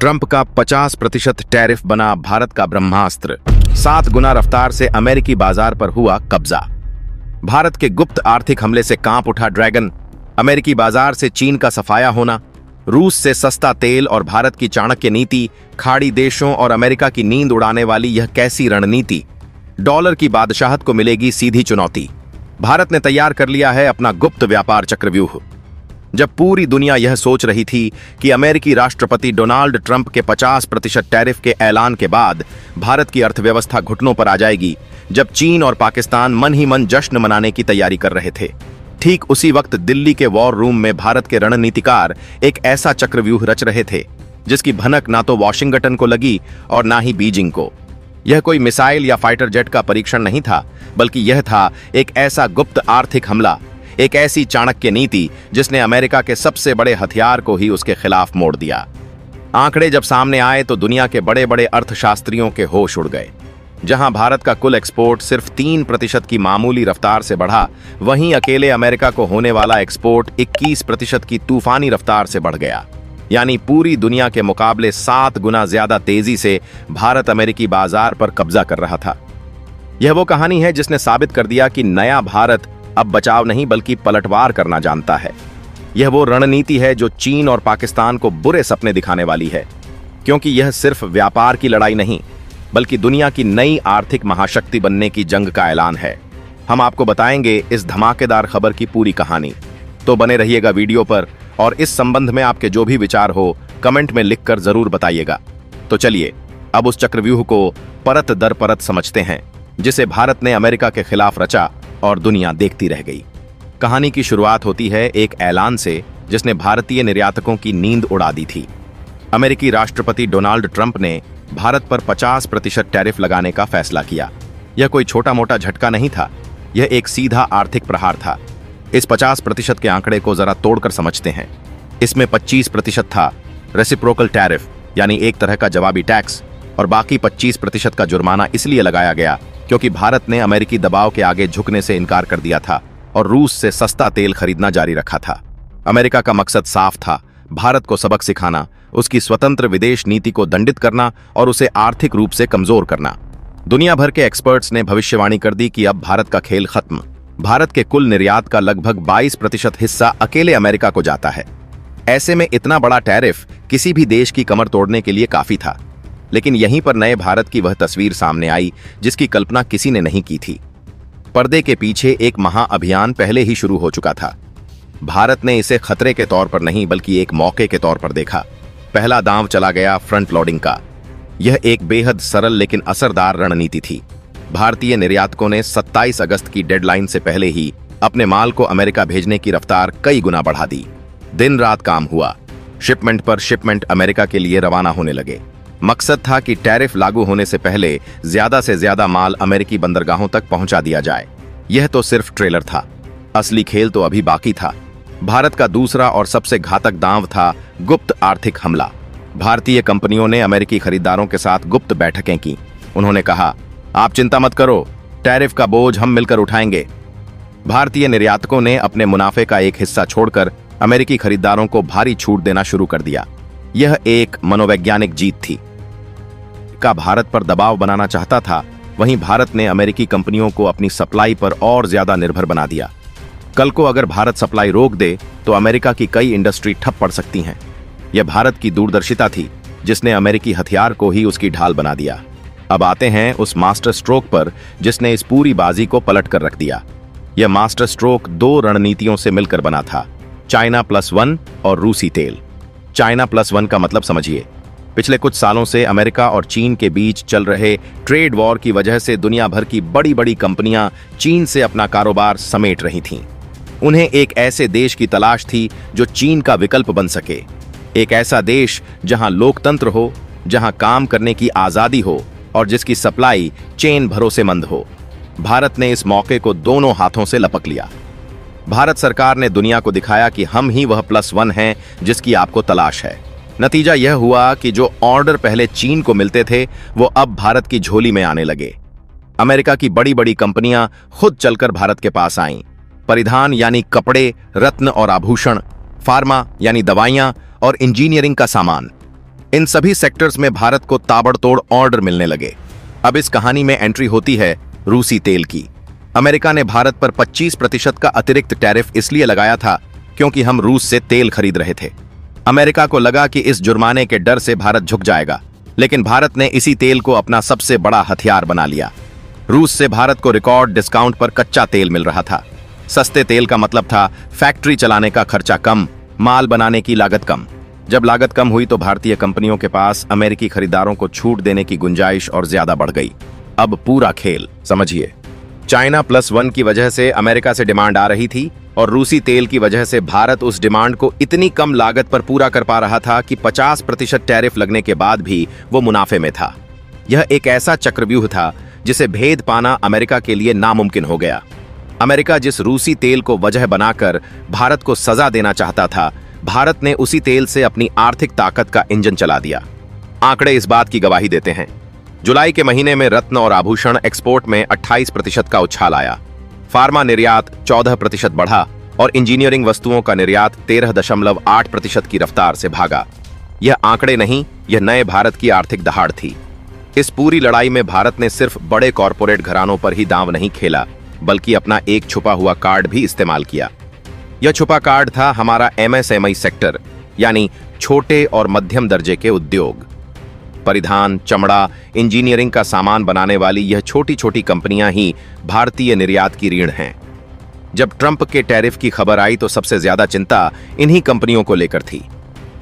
Trump का 50% tariff बना भारत का ब्रह्मास्त्र। 7 गुना रफ्तार से अमेरिकी बाजार पर हुआ कब्जा। भारत के गुप्त आर्थिक हमले से कांप उठा ड्रैगन। अमेरिकी बाजार से चीन का सफाया होना, रूस से सस्ता तेल और भारत की चाणक्य नीति, खाड़ी देशों और अमेरिका की नींद उड़ाने वाली यह कैसी रणनीति। डॉलर की बादशाहत को मिलेगी सीधी चुनौती। भारत ने तैयार कर लिया है अपना गुप्त व्यापार चक्रव्यूह। जब पूरी दुनिया यह सोच रही थी कि अमेरिकी राष्ट्रपति डोनाल्ड ट्रंप के 50% टैरिफ के ऐलान के बाद भारत की अर्थव्यवस्था घुटनों पर आ जाएगी, जब चीन और पाकिस्तान मन ही मन जश्न मनाने की तैयारी कर रहे थे, ठीक उसी वक्त दिल्ली के वॉर रूम में भारत के रणनीतिकार एक ऐसा चक्रव्यूह रच रहे थे जिसकी भनक ना तो वॉशिंगटन को लगी और ना ही बीजिंग को। यह कोई मिसाइल या फाइटर जेट का परीक्षण नहीं था, बल्कि यह था एक ऐसा गुप्त आर्थिक हमला, एक ऐसी चाणक्य नीति जिसने अमेरिका के सबसे बड़े हथियार को ही उसके खिलाफ मोड़ दिया। आंकड़े जब सामने आए तो दुनिया के बड़े बड़े अर्थशास्त्रियों के होश उड़ गए। जहां भारत का कुल एक्सपोर्ट सिर्फ 3% की मामूली रफ्तार से बढ़ा, वहीं अकेले अमेरिका को होने वाला एक्सपोर्ट 21% की तूफानी रफ्तार से बढ़ गया। यानी पूरी दुनिया के मुकाबले 7 गुना ज्यादा तेजी से भारत अमेरिकी बाजार पर कब्जा कर रहा था। यह वो कहानी है जिसने साबित कर दिया कि नया भारत अब बचाव नहीं बल्कि पलटवार करना जानता है। यह वो रणनीति है जो चीन और पाकिस्तान को बुरे सपने दिखाने वाली है, क्योंकि यह सिर्फ व्यापार की लड़ाई नहीं बल्कि दुनिया की नई आर्थिक महाशक्ति बनने की जंग का ऐलान है। हम आपको बताएंगे इस धमाकेदार खबर की पूरी कहानी, तो बने रहिएगा वीडियो पर और इस संबंध में आपके जो भी विचार हो कमेंट में लिखकर जरूर बताइएगा। तो चलिए अब उस चक्रव्यूह को परत दर परत समझते हैं जिसे भारत ने अमेरिका के खिलाफ रचा और दुनिया देखती रह गई। कहानी की शुरुआत होती है एक ऐलान से जिसने भारतीय निर्यातकों की नींद उड़ा दी थी। अमेरिकी राष्ट्रपति डोनाल्ड ट्रंप ने भारत पर 50% टैरिफ लगाने का फैसला किया। यह कोई छोटा मोटा झटका नहीं था, यह एक सीधा आर्थिक प्रहार था। इस 50% के आंकड़े को जरा तोड़कर समझते हैं। इसमें 25% था रेसिप्रोकल टैरिफ, यानी एक तरह का जवाबी टैक्स, और बाकी 25% का जुर्माना इसलिए लगाया गया क्योंकि भारत ने अमेरिकी दबाव के आगे झुकने से इनकार कर दिया था और रूस से सस्ता तेल खरीदना जारी रखा था। अमेरिका का मकसद साफ था, भारत को सबक सिखाना, उसकी स्वतंत्र विदेश नीति को दंडित करना और उसे आर्थिक रूप से कमजोर करना। दुनिया भर के एक्सपर्ट्स ने भविष्यवाणी कर दी कि अब भारत का खेल खत्म। भारत के कुल निर्यात का लगभग 22% हिस्सा अकेले अमेरिका को जाता है। ऐसे में इतना बड़ा टैरिफ किसी भी देश की कमर तोड़ने के लिए काफी था। लेकिन यहीं पर नए भारत की वह तस्वीर सामने आई जिसकी कल्पना किसी ने नहीं की थी। पर्दे के पीछे एक महाअभियान पहले ही शुरू हो चुका था। भारत ने इसे खतरे के तौर पर नहीं बल्कि एक मौके के तौर पर देखा। पहला दांव चला गया फ्रंट लोडिंग का। यह एक बेहद सरल लेकिन असरदार रणनीति थी। भारतीय निर्यातकों ने 27 अगस्त की डेडलाइन से पहले ही अपने माल को अमेरिका भेजने की रफ्तार कई गुना बढ़ा दी। दिन रात काम हुआ। शिपमेंट पर शिपमेंट अमेरिका के लिए रवाना होने लगे। मकसद था कि टैरिफ लागू होने से पहले ज्यादा से ज्यादा माल अमेरिकी बंदरगाहों तक पहुंचा दिया जाए। यह तो सिर्फ ट्रेलर था, असली खेल तो अभी बाकी था। भारत का दूसरा और सबसे घातक दांव था गुप्त आर्थिक हमला। भारतीय कंपनियों ने अमेरिकी खरीदारों के साथ गुप्त बैठकें की। उन्होंने कहा, आप चिंता मत करो, टैरिफ का बोझ हम मिलकर उठाएंगे। भारतीय निर्यातकों ने अपने मुनाफे का एक हिस्सा छोड़कर अमेरिकी खरीदारों को भारी छूट देना शुरू कर दिया। यह एक मनोवैज्ञानिक जीत थी। का भारत पर दबाव बनाना चाहता था, वहीं भारत ने अमेरिकी कंपनियों को अपनी सप्लाई पर और ज्यादा निर्भर बना दिया। कल को अगर भारत सप्लाई रोक दे तो अमेरिका की कई इंडस्ट्री ठप पड़ सकती हैं। यह भारत की दूरदर्शिता थी जिसने अमेरिकी हथियार को ही उसकी ढाल बना दिया। अब आते हैं उस मास्टर स्ट्रोक पर जिसने इस पूरी बाजी को पलट कर रख दिया। यह मास्टर स्ट्रोक 2 रणनीतियों से मिलकर बना था, चाइना +1 और रूसी तेल। चाइना +1 का मतलब समझिए। पिछले कुछ सालों से अमेरिका और चीन के बीच चल रहे ट्रेड वॉर की वजह से दुनिया भर की बड़ी बड़ी कंपनियां चीन से अपना कारोबार समेट रही थीं। उन्हें एक ऐसे देश की तलाश थी जो चीन का विकल्प बन सके, एक ऐसा देश जहां लोकतंत्र हो, जहां काम करने की आजादी हो और जिसकी सप्लाई चेन भरोसेमंद हो। भारत ने इस मौके को दोनों हाथों से लपक लिया। भारत सरकार ने दुनिया को दिखाया कि हम ही वह +1 हैं जिसकी आपको तलाश है। नतीजा यह हुआ कि जो ऑर्डर पहले चीन को मिलते थे वो अब भारत की झोली में आने लगे। अमेरिका की बड़ी बड़ी कंपनियां खुद चलकर भारत के पास आईं। परिधान यानी कपड़े, रत्न और आभूषण, फार्मा यानी दवाइयां और इंजीनियरिंग का सामान। इन सभी सेक्टर्स में भारत को ताबड़तोड़ ऑर्डर मिलने लगे। अब इस कहानी में एंट्री होती है रूसी तेल की। अमेरिका ने भारत पर 25% का अतिरिक्त टैरिफ इसलिए लगाया था क्योंकि हम रूस से तेल खरीद रहे थे। अमेरिका को लगा कि इस जुर्माने के डर से भारत झुक जाएगा, लेकिन भारत ने इसी तेल को अपना सबसे बड़ा हथियार बना लिया। रूस से भारत को रिकॉर्ड डिस्काउंट पर कच्चा तेल मिल रहा था। सस्ते तेल का मतलब था फैक्ट्री चलाने का खर्चा कम, माल बनाने की लागत कम। जब लागत कम हुई तो भारतीय कंपनियों के पास अमेरिकी खरीदारों को छूट देने की गुंजाइश और ज्यादा बढ़ गई। अब पूरा खेल समझिए। चाइना +1 की वजह से अमेरिका से डिमांड आ रही थी और रूसी तेल की वजह से भारत उस डिमांड को इतनी कम लागत पर पूरा कर पा रहा था कि 50% टैरिफ लगने के बाद भी वो मुनाफे में था। यह एक ऐसा चक्रव्यूह था जिसे भेद पाना अमेरिका के लिए नामुमकिन हो गया। अमेरिका जिस रूसी तेल को वजह बनाकर भारत को सजा देना चाहता था, भारत ने उसी तेल से अपनी आर्थिक ताकत का इंजन चला दिया। आंकड़े इस बात की गवाही देते हैं। जुलाई के महीने में रत्न और आभूषण एक्सपोर्ट में 28% का उछाल आया। फार्मा निर्यात 14% बढ़ा और इंजीनियरिंग वस्तुओं का निर्यात 13.8% की रफ्तार से भागा। यह आंकड़े नहीं, यह नए भारत की आर्थिक दहाड़ थी। इस पूरी लड़ाई में भारत ने सिर्फ बड़े कॉरपोरेट घरानों पर ही दांव नहीं खेला, बल्कि अपना एक छुपा हुआ कार्ड भी इस्तेमाल किया। यह छुपा कार्ड था हमारा MSME सेक्टर, यानी छोटे और मध्यम दर्जे के उद्योग। परिधान, चमड़ा, इंजीनियरिंग का सामान बनाने वाली यह छोटी छोटी कंपनियां ही भारतीय निर्यात की रीढ़ हैं। जब ट्रंप के टैरिफ की खबर आई तो सबसे ज्यादा चिंता इन्हीं कंपनियों को लेकर थी।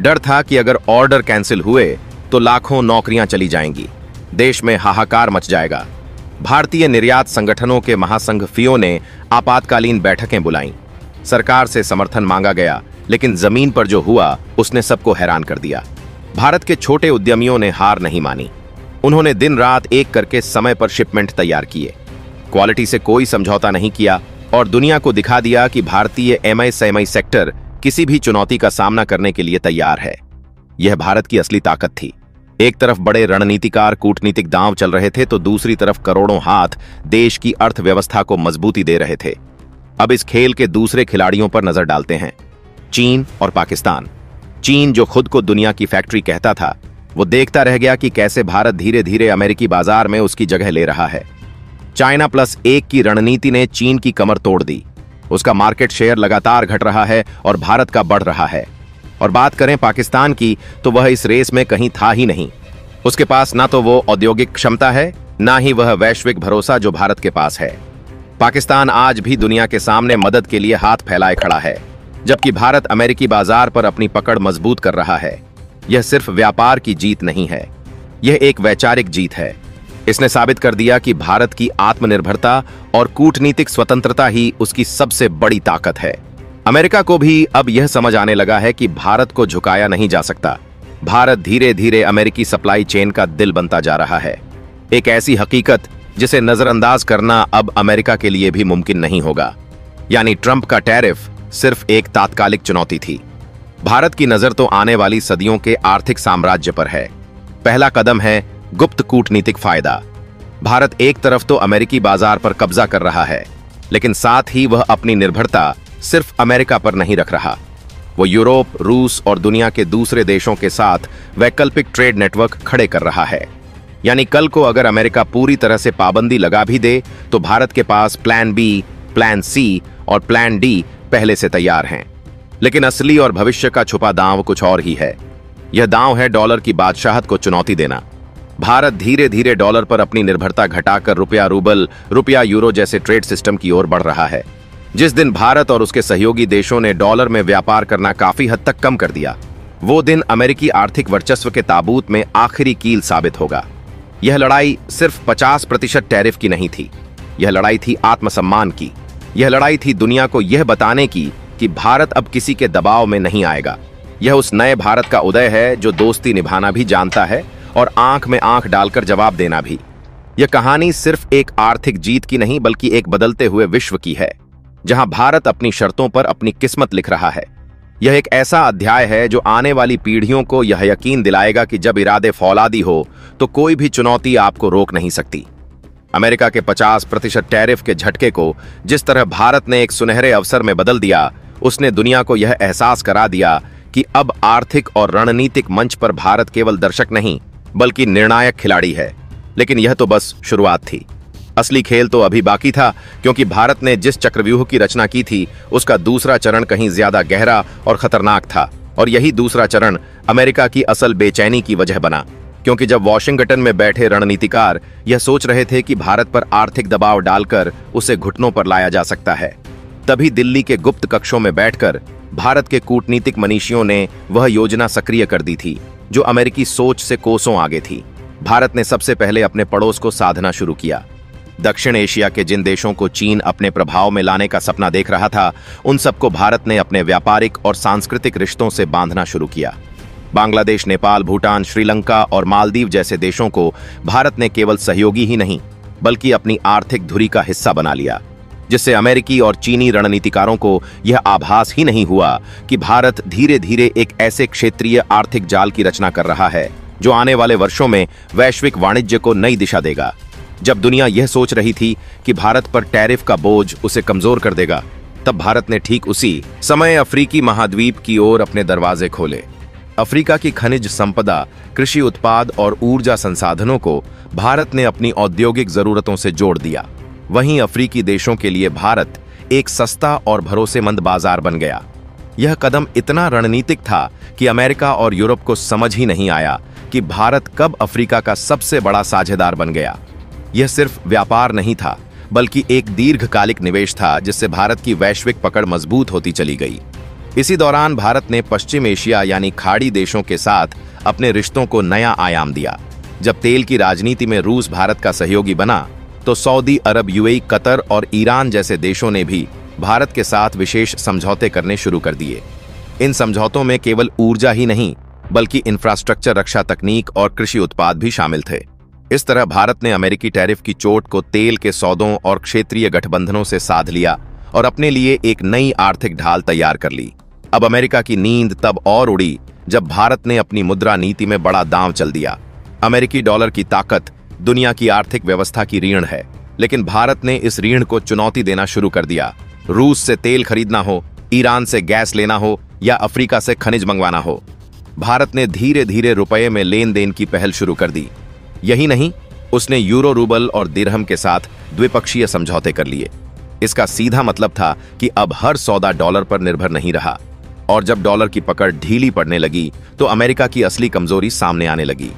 डर था कि अगर ऑर्डर कैंसिल हुए तो लाखों नौकरियां चली जाएंगी, देश में हाहाकार मच जाएगा। भारतीय निर्यात संगठनों के महासंघ FIO ने आपातकालीन बैठकें बुलाईं। सरकार से समर्थन मांगा गया, लेकिन जमीन पर जो हुआ उसने सबको हैरान कर दिया। भारत के छोटे उद्यमियों ने हार नहीं मानी। उन्होंने दिन रात एक करके समय पर शिपमेंट तैयार किए, क्वालिटी से कोई समझौता नहीं किया और दुनिया को दिखा दिया कि भारतीय MSME सेक्टर किसी भी चुनौती का सामना करने के लिए तैयार है। यह भारत की असली ताकत थी। एक तरफ बड़े रणनीतिकार कूटनीतिक दांव चल रहे थे तो दूसरी तरफ करोड़ों हाथ देश की अर्थव्यवस्था को मजबूती दे रहे थे। अब इस खेल के दूसरे खिलाड़ियों पर नजर डालते हैं, चीन और पाकिस्तान। चीन, जो खुद को दुनिया की फैक्ट्री कहता था, वो देखता रह गया कि कैसे भारत धीरे धीरे अमेरिकी बाजार में उसकी जगह ले रहा है। चाइना +1 की रणनीति ने चीन की कमर तोड़ दी। उसका मार्केट शेयर लगातार घट रहा है और भारत का बढ़ रहा है। और बात करें पाकिस्तान की तो वह इस रेस में कहीं था ही नहीं। उसके पास ना तो वो औद्योगिक क्षमता है, ना ही वह वैश्विक भरोसा जो भारत के पास है। पाकिस्तान आज भी दुनिया के सामने मदद के लिए हाथ फैलाए खड़ा है, जबकि भारत अमेरिकी बाजार पर अपनी पकड़ मजबूत कर रहा है। यह सिर्फ व्यापार की जीत नहीं है, यह एक वैचारिक जीत है। इसने साबित कर दिया कि भारत की आत्मनिर्भरता और कूटनीतिक स्वतंत्रता ही उसकी सबसे बड़ी ताकत है। अमेरिका को भी अब यह समझ आने लगा है कि भारत को झुकाया नहीं जा सकता। भारत धीरे धीरे अमेरिकी सप्लाई चेन का दिल बनता जा रहा है, एक ऐसी हकीकत जिसे नजरअंदाज करना अब अमेरिका के लिए भी मुमकिन नहीं होगा। यानी ट्रंप का टैरिफ सिर्फ एक तात्कालिक चुनौती थी। भारत की नजर तो आने वाली सदियों के आर्थिक साम्राज्य पर है। पहला कदम है गुप्त कूटनीतिक फायदा। भारत एक तरफ तो अमेरिकी बाजार पर कब्जा कर रहा है, लेकिन साथ ही वह अपनी निर्भरता सिर्फ अमेरिका पर नहीं रख रहा। वो यूरोप, रूस और दुनिया के दूसरे देशों के साथ वैकल्पिक ट्रेड नेटवर्क खड़े कर रहा है। यानी कल को अगर अमेरिका पूरी तरह से पाबंदी लगा भी दे तो भारत के पास प्लान B, प्लान C और प्लान D पहले से तैयार हैं। लेकिन असली और भविष्य का छुपा दांव कुछ और ही है। यह दांव है डॉलर की बादशाहत को चुनौती देना। भारत धीरे धीरे डॉलर पर अपनी निर्भरता घटाकर रुपया रूबल, रुपया यूरो जैसे ट्रेड सिस्टम की ओर बढ़ रहा है। जिस दिन भारत और उसके सहयोगी देशों ने डॉलर में व्यापार करना काफी हद तक कम कर दिया, वो दिन अमेरिकी आर्थिक वर्चस्व के ताबूत में आखिरी कील साबित होगा। यह लड़ाई सिर्फ 50% टैरिफ की नहीं थी, यह लड़ाई थी आत्मसम्मान की। यह लड़ाई थी दुनिया को यह बताने की कि भारत अब किसी के दबाव में नहीं आएगा। यह उस नए भारत का उदय है जो दोस्ती निभाना भी जानता है और आंख में आंख डालकर जवाब देना भी। यह कहानी सिर्फ एक आर्थिक जीत की नहीं, बल्कि एक बदलते हुए विश्व की है, जहां भारत अपनी शर्तों पर अपनी किस्मत लिख रहा है। यह एक ऐसा अध्याय है जो आने वाली पीढ़ियों को यह यकीन दिलाएगा कि जब इरादे फौलादी हो तो कोई भी चुनौती आपको रोक नहीं सकती। अमेरिका के 50% टैरिफ के झटके को जिस तरह भारत ने एक सुनहरे अवसर में बदल दिया, उसने दुनिया को यह एहसास करा दिया कि अब आर्थिक और रणनीतिक मंच पर भारत केवल दर्शक नहीं बल्कि निर्णायक खिलाड़ी है। लेकिन यह तो बस शुरुआत थी। असली खेल तो अभी बाकी था, क्योंकि भारत ने जिस चक्रव्यूह की रचना की थी उसका दूसरा चरण कहीं ज्यादा गहरा और खतरनाक था। और यही दूसरा चरण अमेरिका की असल बेचैनी की वजह बना, क्योंकि जब वॉशिंगटन में बैठे रणनीतिकार यह सोच रहे थे कि भारत पर आर्थिक दबाव डालकर उसे घुटनों पर लाया जा सकता है, तभी दिल्ली के गुप्त कक्षों में बैठकर भारत के कूटनीतिक मनीषियों ने वह योजना सक्रिय कर दी थी जो अमेरिकी सोच से कोसों आगे थी। भारत ने सबसे पहले अपने पड़ोस को साधना शुरू किया। दक्षिण एशिया के जिन देशों को चीन अपने प्रभाव में लाने का सपना देख रहा था, उन सबको भारत ने अपने व्यापारिक और सांस्कृतिक रिश्तों से बांधना शुरू किया। बांग्लादेश, नेपाल, भूटान, श्रीलंका और मालदीव जैसे देशों को भारत ने केवल सहयोगी ही नहीं बल्कि अपनी आर्थिक धुरी का हिस्सा बना लिया, जिससे अमेरिकी और चीनी रणनीतिकारों को यह आभास ही नहीं हुआ कि भारत धीरे धीरे एक ऐसे क्षेत्रीय आर्थिक जाल की रचना कर रहा है जो आने वाले वर्षों में वैश्विक वाणिज्य को नई दिशा देगा। जब दुनिया यह सोच रही थी कि भारत पर टैरिफ का बोझ उसे कमजोर कर देगा, तब भारत ने ठीक उसी समय अफ्रीकी महाद्वीप की ओर अपने दरवाजे खोले। अफ्रीका की खनिज संपदा, कृषि उत्पाद और ऊर्जा संसाधनों को भारत ने अपनी औद्योगिक जरूरतों से जोड़ दिया। वहीं अफ्रीकी देशों के लिए भारत एक सस्ता और भरोसेमंद बाजार बन गया। यह कदम इतना रणनीतिक था कि अमेरिका और यूरोप को समझ ही नहीं आया कि भारत कब अफ्रीका का सबसे बड़ा साझेदार बन गया। यह सिर्फ व्यापार नहीं था, बल्कि एक दीर्घकालिक निवेश था जिससे भारत की वैश्विक पकड़ मजबूत होती चली गई। इसी दौरान भारत ने पश्चिम एशिया यानी खाड़ी देशों के साथ अपने रिश्तों को नया आयाम दिया। जब तेल की राजनीति में रूस भारत का सहयोगी बना, तो सऊदी अरब, यूएई, कतर और ईरान जैसे देशों ने भी भारत के साथ विशेष समझौते करने शुरू कर दिए। इन समझौतों में केवल ऊर्जा ही नहीं बल्कि इंफ्रास्ट्रक्चर, रक्षा तकनीक और कृषि उत्पाद भी शामिल थे। इस तरह भारत ने अमेरिकी टैरिफ की चोट को तेल के सौदों और क्षेत्रीय गठबंधनों से साध लिया और अपने लिए एक नई आर्थिक ढाल तैयार कर ली। अब अमेरिका की नींद तब और उड़ी जब भारत ने अपनी मुद्रा नीति में बड़ा दांव चल दिया। अमेरिकी डॉलर की ताकत दुनिया की आर्थिक व्यवस्था की रीढ़ है, लेकिन भारत ने इस रीढ़ को चुनौती देना शुरू कर दिया। रूस से तेल खरीदना हो, ईरान से गैस लेना हो या अफ्रीका से खनिज मंगवाना हो, भारत ने धीरे धीरे रुपये में लेन देन की पहल शुरू कर दी। यही नहीं, उसने यूरो, रूबल और दिरहम के साथ द्विपक्षीय समझौते कर लिए। इसका सीधा मतलब था कि अब हर सौदा डॉलर पर निर्भर नहीं रहा। और जब डॉलर की पकड़ ढीली पड़ने लगी तो अमेरिका की असली कमजोरी सामने आने लगी।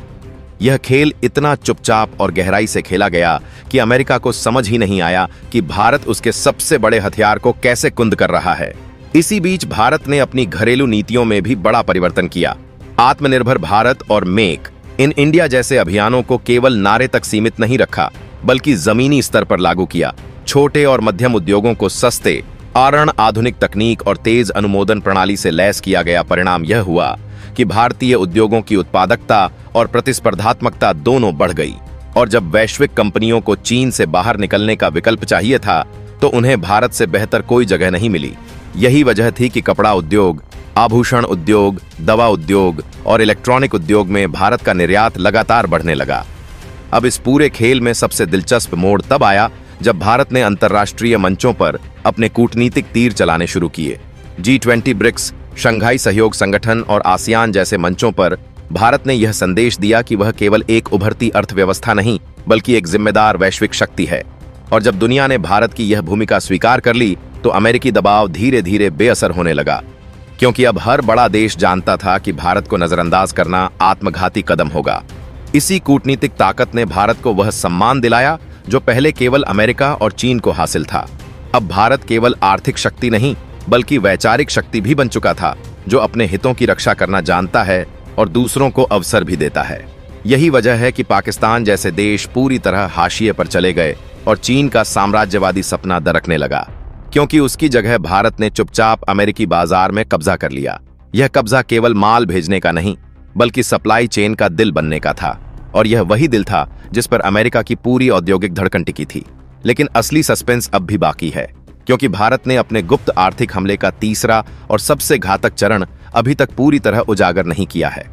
यह खेल इतना चुपचाप और गहराई से खेला गया कि अमेरिका को समझ ही नहीं आया कि भारत उसके सबसे बड़े हथियार को कैसे कुंद कर रहा है। इसी बीच भारत ने अपनी घरेलू नीतियों में भी बड़ा परिवर्तन किया। आत्मनिर्भर भारत और मेक इन इंडिया जैसे अभियानों को केवल नारे तक सीमित नहीं रखा, बल्कि जमीनी स्तर पर लागू किया। छोटे और मध्यम उद्योगों को सस्ते, आधुनिक तकनीक और तेज अनुमोदन प्रणाली से लैस किया गया। परिणाम यह हुआ कि भारतीय उद्योगों की उत्पादकता और प्रतिस्पर्धात्मकता दोनों बढ़ गई। और जब वैश्विक कंपनियों को चीन से बाहर निकलने का विकल्प चाहिए था, तो उन्हें भारत से बेहतर कोई जगह नहीं मिली। यही वजह थी कि कपड़ा उद्योग, आभूषण उद्योग, दवा उद्योग और इलेक्ट्रॉनिक उद्योग में भारत का निर्यात लगातार बढ़ने लगा। अब इस पूरे खेल में सबसे दिलचस्प मोड़ तब आया जब भारत ने अंतर्राष्ट्रीय मंचों पर अपने कूटनीतिक तीर चलाने शुरू किए। G20, ब्रिक्स, शंघाई सहयोग संगठन और आसियान जैसे मंचों पर भारत ने यह संदेश दिया कि वह केवल एक उभरती अर्थव्यवस्था नहीं बल्कि एक जिम्मेदार वैश्विक शक्ति है। और जब दुनिया ने भारत की यह भूमिका स्वीकार कर ली, तो अमेरिकी दबाव धीरे धीरे बेअसर होने लगा, क्योंकि अब हर बड़ा देश जानता था कि भारत को नजरअंदाज करना आत्मघाती कदम होगा। इसी कूटनीतिक ताकत ने भारत को वह सम्मान दिलाया जो पहले केवल अमेरिका और चीन को हासिल था। अब भारत केवल आर्थिक शक्ति नहीं बल्कि वैचारिक शक्ति भी बन चुका था, जो अपने हितों की रक्षा करना जानता है और दूसरों को अवसर भी देता है। यही वजह है कि पाकिस्तान जैसे देश पूरी तरह हाशिए पर चले गए और चीन का साम्राज्यवादी सपना दरकने लगा, क्योंकि उसकी जगह भारत ने चुपचाप अमेरिकी बाजार में कब्जा कर लिया। यह कब्जा केवल माल भेजने का नहीं बल्कि सप्लाई चेन का दिल बनने का था, और यह वही दिल था जिस पर अमेरिका की पूरी औद्योगिक धड़कन टिकी थी। लेकिन असली सस्पेंस अब भी बाकी है, क्योंकि भारत ने अपने गुप्त आर्थिक हमले का तीसरा और सबसे घातक चरण अभी तक पूरी तरह उजागर नहीं किया है।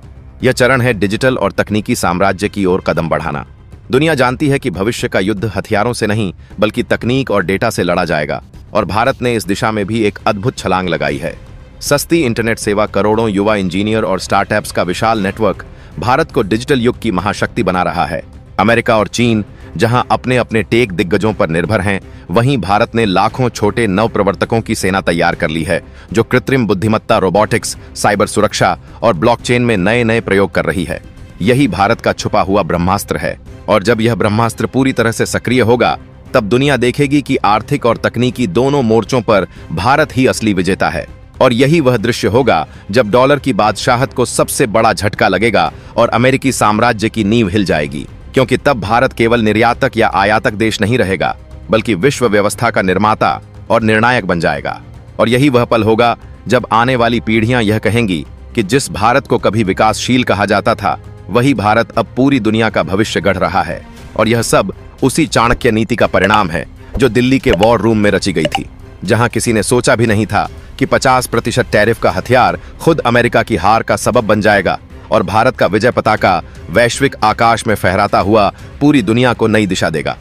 यह चरण है डिजिटल और तकनीकी साम्राज्य की ओर कदम बढ़ाना। दुनिया जानती है कि भविष्य का युद्ध हथियारों से नहीं बल्कि तकनीक और डेटा से लड़ा जाएगा, और भारत ने इस दिशा में भी एक अद्भुत छलांग लगाई है। सस्ती इंटरनेट सेवा, करोड़ों युवा इंजीनियर और स्टार्टअप्स का विशाल नेटवर्क भारत को डिजिटल युग की महाशक्ति बना रहा है। अमेरिका और चीन जहां अपने अपने टेक दिग्गजों पर निर्भर हैं, वहीं भारत ने लाखों छोटे नवप्रवर्तकों की सेना तैयार कर ली है, जो कृत्रिम बुद्धिमत्ता, रोबोटिक्स, साइबर सुरक्षा और ब्लॉकचेन में नए नए प्रयोग कर रही है। यही भारत का छुपा हुआ ब्रह्मास्त्र है, और जब यह ब्रह्मास्त्र पूरी तरह से सक्रिय होगा, तब दुनिया देखेगी कि आर्थिक और तकनीकी दोनों मोर्चों पर भारत ही असली विजेता है। और यही वह दृश्य होगा जब डॉलर की बादशाहत को सबसे बड़ा झटका लगेगा और अमेरिकी साम्राज्य की नींव हिल जाएगी, क्योंकि तब भारत केवल निर्यातक या आयातक देश नहीं रहेगा, बल्कि विश्व व्यवस्था का निर्माता और निर्णायक बन जाएगा। और यही वह पल होगा जब आने वाली पीढ़ियां यह कहेंगी कि जिस भारत को कभी विकासशील कहा जाता था, वही भारत अब पूरी दुनिया का भविष्य गढ़ रहा है। और यह सब उसी चाणक्य नीति का परिणाम है जो दिल्ली के वॉर रूम में रची गई थी, जहां किसी ने सोचा भी नहीं था कि 50% टैरिफ का हथियार खुद अमेरिका की हार का सबब बन जाएगा और भारत का विजय पताका वैश्विक आकाश में फहराता हुआ पूरी दुनिया को नई दिशा देगा।